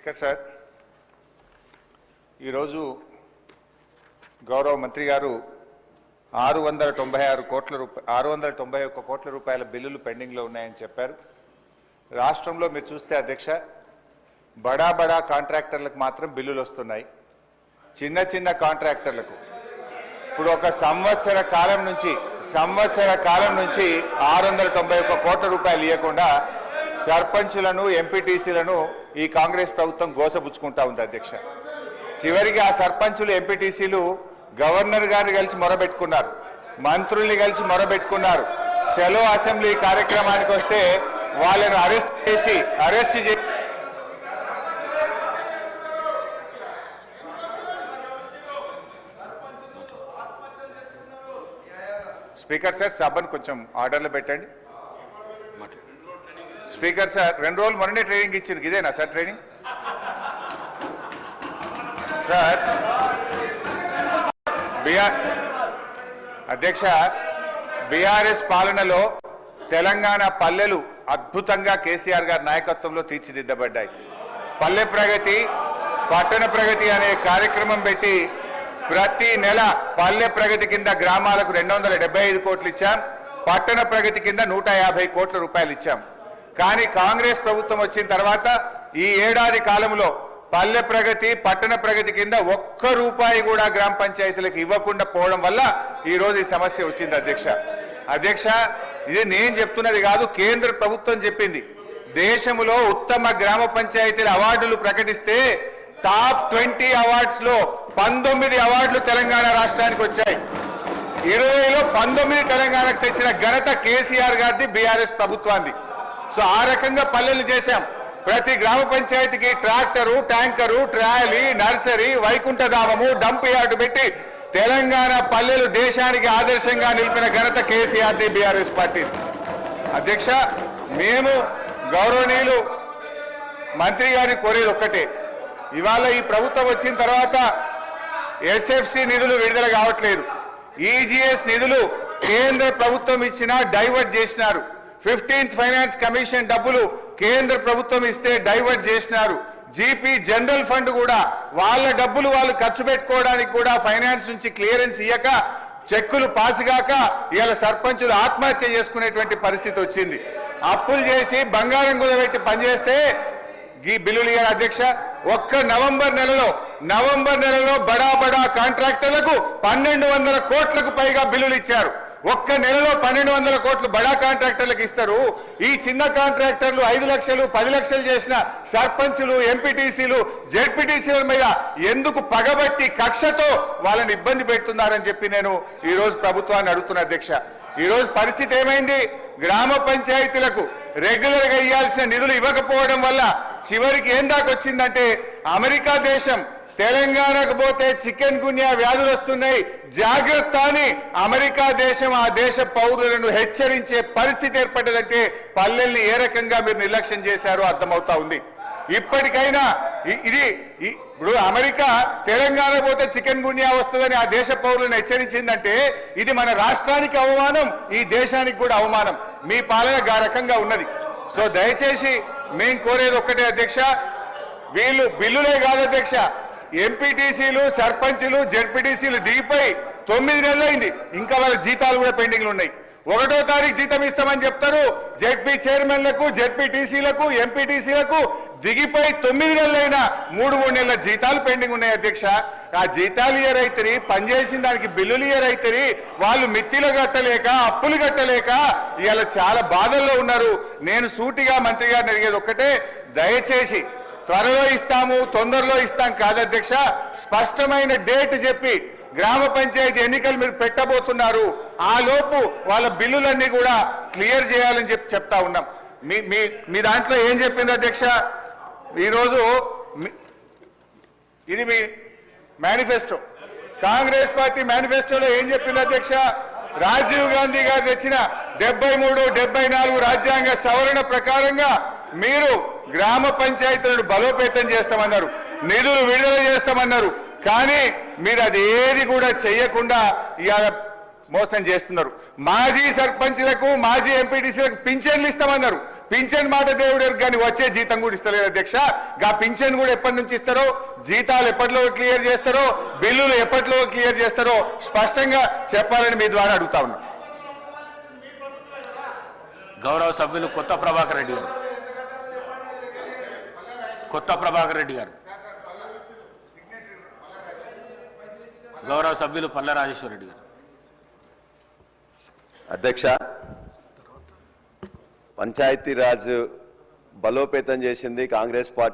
Speaker sir, ఈరోజు గౌరవ మంత్రి గారు 691 కోట్ల రూపాయల బిల్లులు పెండింగ్లో ఉన్నాయని చెప్పారు. రాష్ట్రంలో మీరు చూస్తే అధ్యక్ష, బడా కాంట్రాక్టర్లకు మాత్రం బిల్లులు వస్తున్నాయి. చిన్న కాంట్రాక్టర్లకు ఇప్పుడు ఒక సంవత్సర కాలం నుంచి 691 కోట్ల రూపాయలు ఇవ్వకుండా సర్పంచులను, ఎంపీటీసీలను ఈ కాంగ్రెస్ ప్రభుత్వం గోసపుచ్చుకుంటా ఉంది అధ్యక్ష. చివరికి ఆ సర్పంచులు, ఎంపీటీసీలు గవర్నర్ గారిని కలిసి మొరబెట్టుకున్నారు, మంత్రుల్ని కలిసి మొరబెట్టుకున్నారు. చలో అసెంబ్లీ కార్యక్రమానికి వస్తే వాళ్ళను అరెస్ట్ చేసి స్పీకర్ సార్, సభను కొంచెం ఆర్డర్లో పెట్టండి. స్పీకర్ సార్, 2 రోజులు మొన్ననే ట్రైనింగ్ ఇచ్చింది, ఇదేనా సార్ ట్రైనింగ్? సార్ అధ్యక్ష, బీఆర్ఎస్ పాలనలో తెలంగాణ పల్లెలు అద్భుతంగా కేసీఆర్ గారి నాయకత్వంలో తీర్చిదిద్దబడ్డాయి. పల్లె ప్రగతి, పట్టణ ప్రగతి అనే కార్యక్రమం పెట్టి ప్రతి నెల పల్లె ప్రగతి కింద గ్రామాలకు 275 కోట్లు ఇచ్చాం, పట్టణ ప్రగతి కింద 150 కోట్ల రూపాయలు ఇచ్చాం. కానీ కాంగ్రెస్ ప్రభుత్వం వచ్చిన తర్వాత ఈ ఏడాది కాలంలో పల్లె ప్రగతి, పట్టణ ప్రగతి కింద 1 రూపాయి కూడా గ్రామ పంచాయతీలకు ఇవ్వకుండా పోవడం వల్ల ఈ రోజు ఈ సమస్య వచ్చింది అధ్యక్ష. ఇది నేను చెప్తున్నది కాదు, కేంద్ర ప్రభుత్వం చెప్పింది. దేశంలో ఉత్తమ గ్రామ పంచాయతీల అవార్డులు ప్రకటిస్తే టాప్ 20 అవార్డ్స్ లో 19 అవార్డులు తెలంగాణ రాష్ట్రానికి వచ్చాయి. 20లో 19 తెలంగాణకు తెచ్చిన ఘనత కేసీఆర్ గారిది, బీఆర్ఎస్ ప్రభుత్వాన్ని. సో ఆ రకంగా పల్లెలు చేశాం. ప్రతి గ్రామ పంచాయతీకి ట్రాక్టరు, ట్యాంకరు, ట్రాలీ, నర్సరీ, వైకుంఠధామము, డంప్ యార్డు పెట్టి తెలంగాణ పల్లెలు దేశానికి ఆదర్శంగా నిలిపిన ఘనత కేసీఆర్ది, బీఆర్ఎస్ పార్టీ. అధ్యక్ష, మేము గౌరవనీయులు మంత్రి గారిని కోరేది ఒక్కటే, ఇవాళ ఈ ప్రభుత్వం వచ్చిన తర్వాత ఎస్ఎఫ్సి నిధులు విడుదల కావట్లేదు. ఈజీఎస్ నిధులు కేంద్ర ప్రభుత్వం ఇచ్చినా డైవర్ట్ చేసినారు. 15th ఫైనాన్స్ కమిషన్ డబ్బులు కేంద్ర ప్రభుత్వం ఇస్తే డైవర్ట్ చేసినారు. జీపీ జనరల్ ఫండ్ కూడా వాళ్ళ డబ్బులు వాళ్ళు ఖర్చు పెట్టుకోవడానికి కూడా ఫైనాన్స్ నుంచి క్లియరెన్స్ ఇయ్యక, చెక్కులు పాసుగాక ఇవాళ సర్పంచులు ఆత్మహత్య చేసుకునేటువంటి పరిస్థితి వచ్చింది. అప్పులు చేసి బంగారం కుదబెట్టి పనిచేస్తే ఈ బిల్లులు ఇయ్యారు అధ్యక్ష. ఒక్క నవంబర్ నెలలో బడా కాంట్రాక్టర్లకు 1200 కోట్లకు పైగా బిల్లులు ఇచ్చారు. ఒక్క నెలలో 1200 కోట్లు బడా కాంట్రాక్టర్లకు ఇస్తారు. ఈ చిన్న కాంట్రాక్టర్లు 5 లక్షలు 10 లక్షలు చేసిన సర్పంచులు, ఎంపీటీసీలు, జెడ్పీటీసీల మీద ఎందుకు పగబట్టి కక్షతో వాళ్ళని ఇబ్బంది పెడుతున్నారని చెప్పి నేను ఈ రోజు ప్రభుత్వాన్ని అడుగుతున్నా అధ్యక్ష. ఈ రోజు పరిస్థితి ఏమైంది? గ్రామ పంచాయతీలకు రెగ్యులర్ గా ఇవ్వాల్సిన నిధులు ఇవ్వకపోవడం వల్ల చివరికి ఏం దాకా వచ్చిందంటే, అమెరికా దేశం తెలంగాణకు పోతే చికెన్ గున్యా వ్యాధులు వస్తున్నాయి, జాగ్రత్త అని అమెరికా దేశం ఆ దేశ పౌరులను హెచ్చరించే పరిస్థితి ఏర్పడ్డదంటే పల్లెల్ని ఏ రకంగా మీరు నిర్లక్ష్యం చేశారో అర్థమవుతా ఉంది. ఇప్పటికైనా ఇప్పుడు అమెరికా తెలంగాణ పోతే చికెన్ గున్యా వస్తుందని ఆ దేశ పౌరులను హెచ్చరించిందంటే ఇది మన రాష్ట్రానికి అవమానం, ఈ దేశానికి కూడా అవమానం. మీ పాలన ఆ రకంగా ఉన్నది. సో దయచేసి మేము కోరేది ఒక్కటే అధ్యక్ష, వీళ్ళు బిల్లులే కాదు అధ్యక్ష, ఎంపీటీసీలు, సర్పంచులు, జెడ్పీటీసీలు దిగిపోయి 9 నెలలైంది, ఇంకా వాళ్ళ జీతాలు కూడా పెండింగ్లు ఉన్నాయి. 1వ తారీఖు జీతం ఇస్తామని చెప్తారు. జెడ్పీ చైర్మన్లకు, జెడ్పీటీసీలకు, ఎంపీటీసీలకు దిగిపోయి 9 నెలలైనా 3 నెలల జీతాలు పెండింగ్ ఉన్నాయి అధ్యక్ష. ఆ జీతాలు ఇయరైతే, పనిచేసిన దానికి బిల్లులు ఇయరైతే, వాళ్ళు మిత్తిలు కట్టలేక, అప్పులు కట్టలేక ఇవాళ చాలా బాధల్లో ఉన్నారు. నేను సూటిగా మంత్రి గారిని అడిగేది ఒక్కటే, దయచేసి త్వరలో ఇస్తాము, తొందరలో ఇస్తాం కాదు అధ్యక్ష, స్పష్టమైన డేట్ చెప్పి గ్రామ పంచాయతీ ఎన్నికలు మీరు పెట్టబోతున్నారు, ఆ లోపు వాళ్ళ బిల్లులన్నీ కూడా క్లియర్ చేయాలని చెప్తా ఉన్నాం. మీ దాంట్లో ఏం చెప్పింది అధ్యక్ష? ఈరోజు ఇది మీ మేనిఫెస్టో, కాంగ్రెస్ పార్టీ మేనిఫెస్టోలో ఏం చెప్పింది అధ్యక్ష? రాజీవ్ గాంధీ గారు తెచ్చిన 73, 74 రాజ్యాంగ సవరణ ప్రకారంగా మీరు గ్రామ పంచాయతీలను బలోపేతం చేస్తామన్నారు, నిధులు విడుదల చేస్తామన్నారు. కానీ మీరు అది ఏది కూడా చేయకుండా ఇవాళ మోసం చేస్తున్నారు. మాజీ సర్పంచ్లకు, మాజీ ఎంపీటీసీలకు పింఛన్లు ఇస్తామన్నారు, పింఛన్ మాట దేవుడు కానీ వచ్చే జీతం కూడా ఇస్తలేదు అధ్యక్ష. గా పింఛన్ కూడా ఎప్పటి నుంచి ఇస్తారో, జీతాలు ఎప్పటిలో క్లియర్ చేస్తారో, బిల్లులు ఎప్పటిలో క్లియర్ చేస్తారో స్పష్టంగా చెప్పాలని మీ ద్వారా అడుగుతా ఉన్నా. గౌరవ సభ్యులు కొత్త ప్రభాకర్ రెడ్డి గారు, గౌరవ సభ్యులు పల్ల రాజేశ్వర రెడ్డి గారు. అధ్యక్ష, పంచాయతీరాజ్ బలోపేతం చేసింది కాంగ్రెస్ పార్టీ.